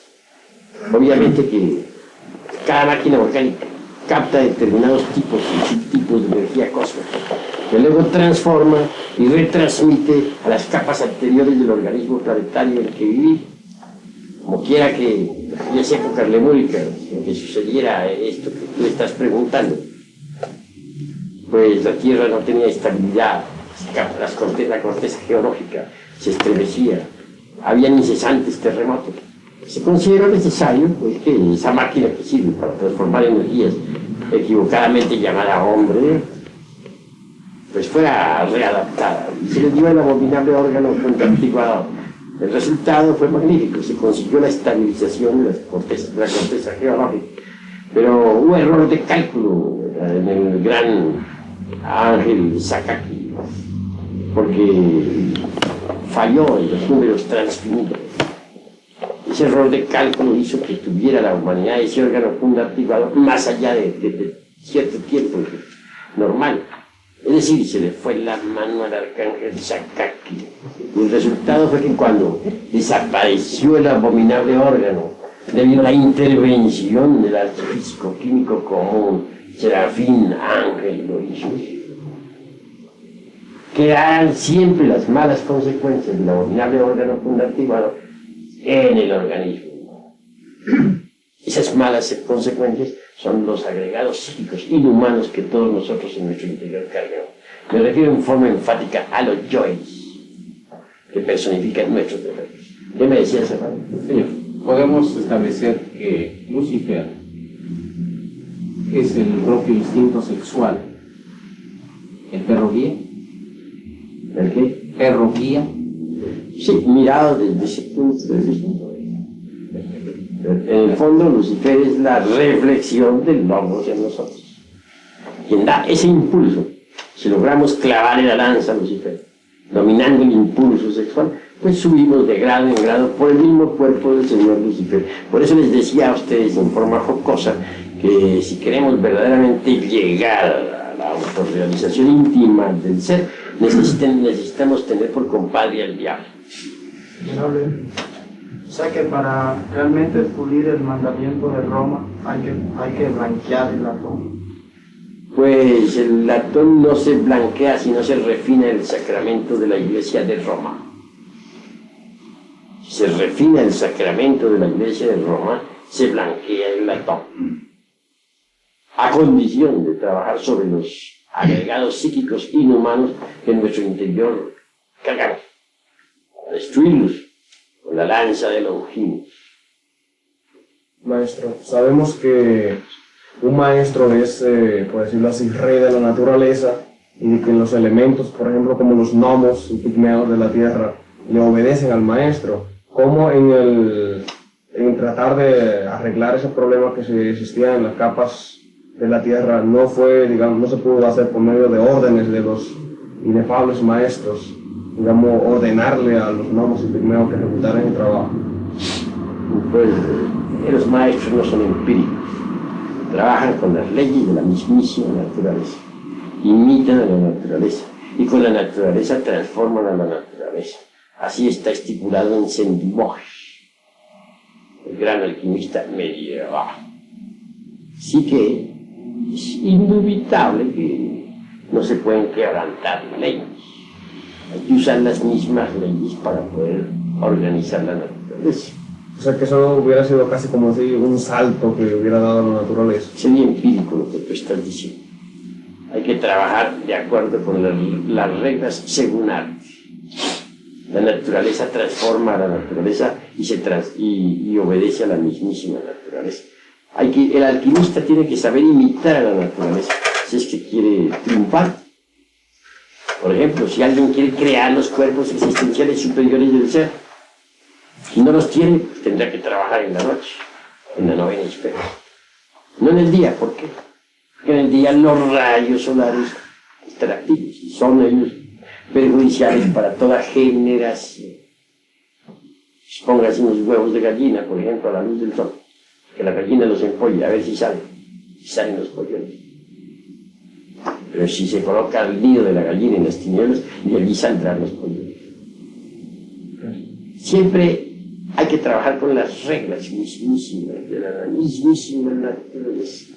Obviamente que cada máquina volcánica capta determinados tipos de energía cósmica. que luego transforma y retransmite a las capas anteriores del organismo planetario en el que vivimos. Como quiera que en aquellas épocas lemúricas en que sucediera esto que tú estás preguntando, pues la Tierra no tenía estabilidad, la corteza geológica se estremecía, habían incesantes terremotos. Se consideró necesario pues, que esa máquina que sirve para transformar energías equivocadamente llamada hombre, pues fuera readaptada. Y se le dio el abominable órgano contra. El resultado fue magnífico, se consiguió la estabilización de la corteza geológica. Pero hubo error de cálculo en el gran Ángel Sakaki, porque falló en los números transfinitos. Ese error de cálculo hizo que tuviera la humanidad ese órgano activado más allá de cierto tiempo normal. Es decir, se le fue la mano al arcángel Sakaki. Y el resultado fue que cuando desapareció el abominable órgano, debido a la intervención del artifísico químico común, Serafín Ángel lo hizo. Quedarán siempre las malas consecuencias del abominable órgano activado en el organismo. Esas malas consecuencias son los agregados psíquicos inhumanos que todos nosotros en nuestro interior cargamos. Me refiero en forma enfática a los yoes, que personifican nuestros defectos. ¿Qué me decías, hermano? Señor, podemos establecer que Lucifer es el propio instinto sexual, el perro guía. ¿El qué? Perro guía. Sí, mirado desde ese punto de vista. En el fondo, Lucifer es la reflexión del logos en nosotros. Quien da ese impulso, si logramos clavarle la lanza a Lucifer, dominando el impulso sexual, pues subimos de grado en grado por el mismo cuerpo del Señor Lucifer. Por eso les decía a ustedes en forma jocosa que si queremos verdaderamente llegar a la autorrealización íntima del ser, necesitamos tener por compadre al diablo. O sea que para realmente pulir el mandamiento de Roma hay que blanquear el latón. Pues el latón no se blanquea sino se refina el sacramento de la Iglesia de Roma. Si se refina el sacramento de la Iglesia de Roma, se blanquea el latón. A condición de trabajar sobre los agregados psíquicos inhumanos que en nuestro interior cargamos, a destruirlos con la lanza de Longinus. Maestro, sabemos que un maestro es, por decirlo así, rey de la naturaleza y que los elementos, por ejemplo, como los gnomos y pigmeos de la tierra, le obedecen al maestro. ¿Cómo en tratar de arreglar ese problema que existía en las capas de la tierra no se pudo hacer por medio de órdenes de los inefables maestros, digamos, ordenarle a los gnomos y pigmeos que ejecutaran el trabajo? Pues los maestros no son empíricos, trabajan con las leyes de la mismísima naturaleza, imitan a la naturaleza y con la naturaleza transforman a la naturaleza. Así está estipulado en Saint-Beuve, el gran alquimista medieval. Así que es indubitable que no se pueden quebrantar leyes. Hay que usar las mismas leyes para poder organizar la naturaleza. O sea que eso hubiera sido casi como si un salto que hubiera dado la naturaleza. Sería empírico lo que tú estás diciendo. Hay que trabajar de acuerdo con las reglas según arte. La naturaleza transforma a la naturaleza y obedece a la mismísima naturaleza. El alquimista tiene que saber imitar a la naturaleza si es que quiere triunfar. Por ejemplo, si alguien quiere crear los cuerpos existenciales superiores del ser, si no los tiene, pues tendrá que trabajar en la noche, en la novena esfera. No en el día, ¿por qué? Porque en el día los rayos solares están activos y son ellos perjudiciales para toda generación. Póngase unos huevos de gallina, por ejemplo, a la luz del sol, que la gallina los empolle, a ver si salen los polluelos. Pero si se coloca el nido de la gallina en las tinieblas, y allí saldrán los polluelos. Siempre hay que trabajar con las reglas mismísimas de la mismísima naturaleza.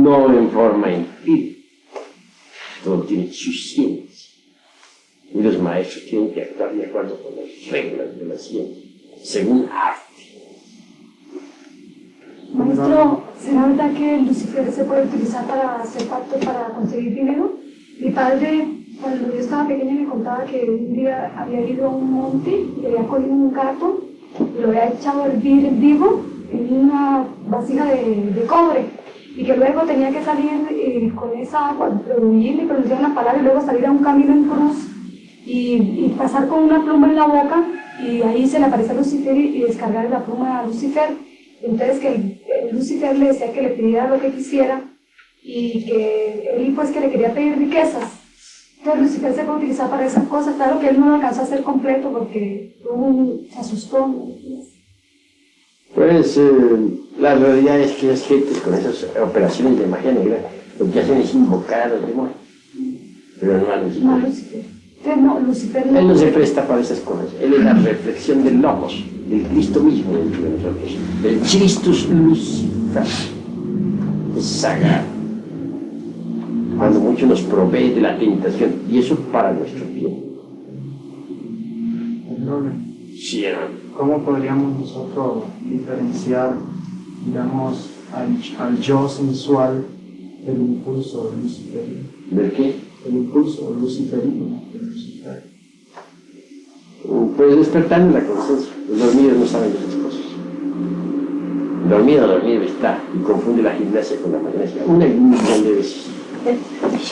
no en forma empírica. Todo tiene su ciencia. Y los maestros tienen que actuar de acuerdo con las reglas de la ciencia, según arte. Maestro, ¿será verdad que Lucifer se puede utilizar para hacer pacto para conseguir dinero? Mi padre, cuando yo estaba pequeña, me contaba que un día había ido a un monte y había cogido un gato y lo había echado a hervir vivo en una vasija de cobre, y que luego tenía que salir con esa agua, prohibirle y pronunciar una palabra y luego salir a un camino en cruz y pasar con una pluma en la boca, y ahí se le aparecía Lucifer y descargar la pluma a Lucifer. Entonces que el Lucifer le decía que le pidiera lo que quisiera y que él pues que le quería pedir riquezas. Entonces Lucifer se puede utilizar para esas cosas. Claro que él no lo alcanzó a hacer completo porque se asustó, ¿no? Pues la realidad es que las gentes con esas operaciones de magia negra lo que hacen es invocar a los demonios, pero no a Lucifer. No, Lucifer. No, Lucifer no. Él no se presta para esas cosas. Él es la reflexión del Logos, del Cristo mismo dentro de nosotros, del Christus Lucifer. Es sagrado. Cuando mucho nos provee de la tentación, y eso para nuestro bien. Sí, hermano. ¿Cómo podríamos nosotros diferenciar, digamos, al yo sensual del impulso luciferino? ¿Del qué? El impulso luciferino de Lucifer. Pues despertando la conciencia. Los dormidos no saben de esas cosas. Dormido está y confunde la gimnasia con la magnesia. Una y un millón de veces.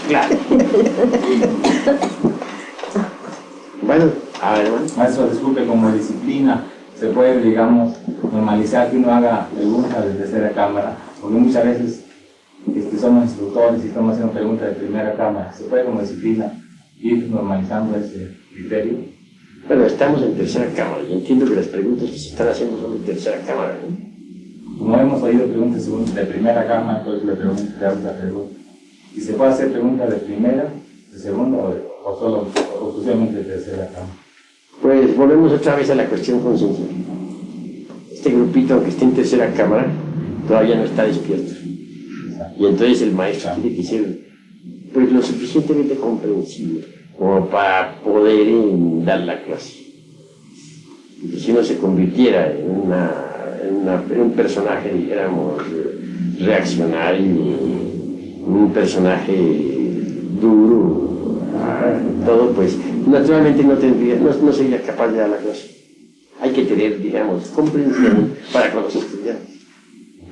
Claro. Bueno, a ver, hermano. Maestro, disculpe, como disciplina, se puede, digamos, normalizar que uno haga preguntas de tercera cámara, porque muchas veces somos instructores y estamos haciendo preguntas de primera cámara. ¿Se puede, como disciplina, ir normalizando ese criterio? Bueno, estamos en tercera cámara y entiendo que las preguntas que se están haciendo son de tercera cámara, ¿no? Como hemos oído preguntas de primera cámara, entonces le hago la pregunta. ¿Y se puede hacer preguntas de primera, de segunda o solo o exclusivamente de tercera cámara? Pues volvemos otra vez a la cuestión consciente. Este grupito, aunque esté en tercera cámara, todavía no está despierto. Y entonces el maestro tiene que ser pues, lo suficientemente comprensible como para poder dar la clase. Y si uno se convirtiera en un personaje, dijéramos, reaccionario, un personaje duro, todo, pues naturalmente no sería capaz de dar la clase. Hay que tener, digamos, comprensión para con los estudiantes.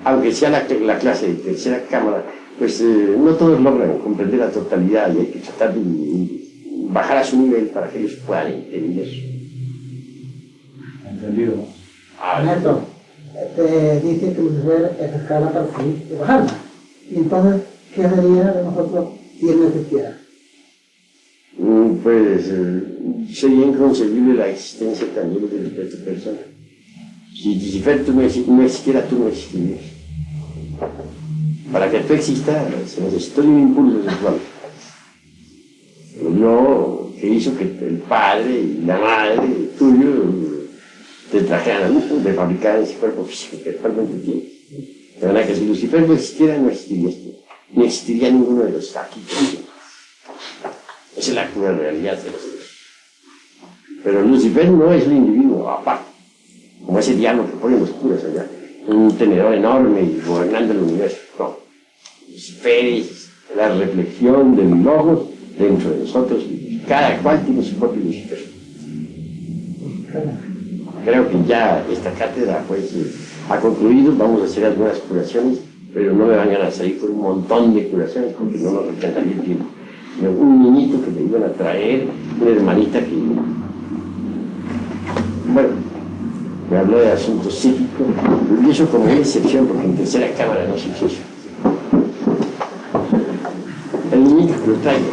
Aunque sea la clase de tercera cámara, pues no todos logran comprender la totalidad y hay que tratar de bajar a su nivel para que ellos puedan entender. Entendido. Neto, dice que Lucifer es escala para subir y bajarla. Y entonces, ¿qué sería de nosotros si él no existiera? Pues sería inconcebible la existencia también de tu persona. Si Lucifer no existiera, tú no existirías. Para que tú existas, se necesita un impulso sexual. Yo, que hizo que el padre y la madre tuyo te trajeran al mundo, te fabricaran ese cuerpo físico que actualmente tienes. De verdad que si Lucifer no existiera, no existirías tú. Ni existiría ninguno de los aquí. Esa es la cruel realidad de los Dios. Pero Lucifer no es un individuo aparte, como ese diablo que ponen los curas allá, un tenedor enorme y gobernando el universo. No. Lucifer es la reflexión del Logos dentro de nosotros y cada cual tiene su propio Lucifer. Creo que ya esta cátedra pues, ha concluido, vamos a hacer algunas curaciones, pero no me van a salir con un montón de curaciones porque no nos alcanzaría el tiempo. Un niñito que me iban a traer, una hermanita que, bueno, me habló de asuntos psíquicos, y eso como una excepción porque en tercera cámara no se hizo eso. El niñito que lo traiga.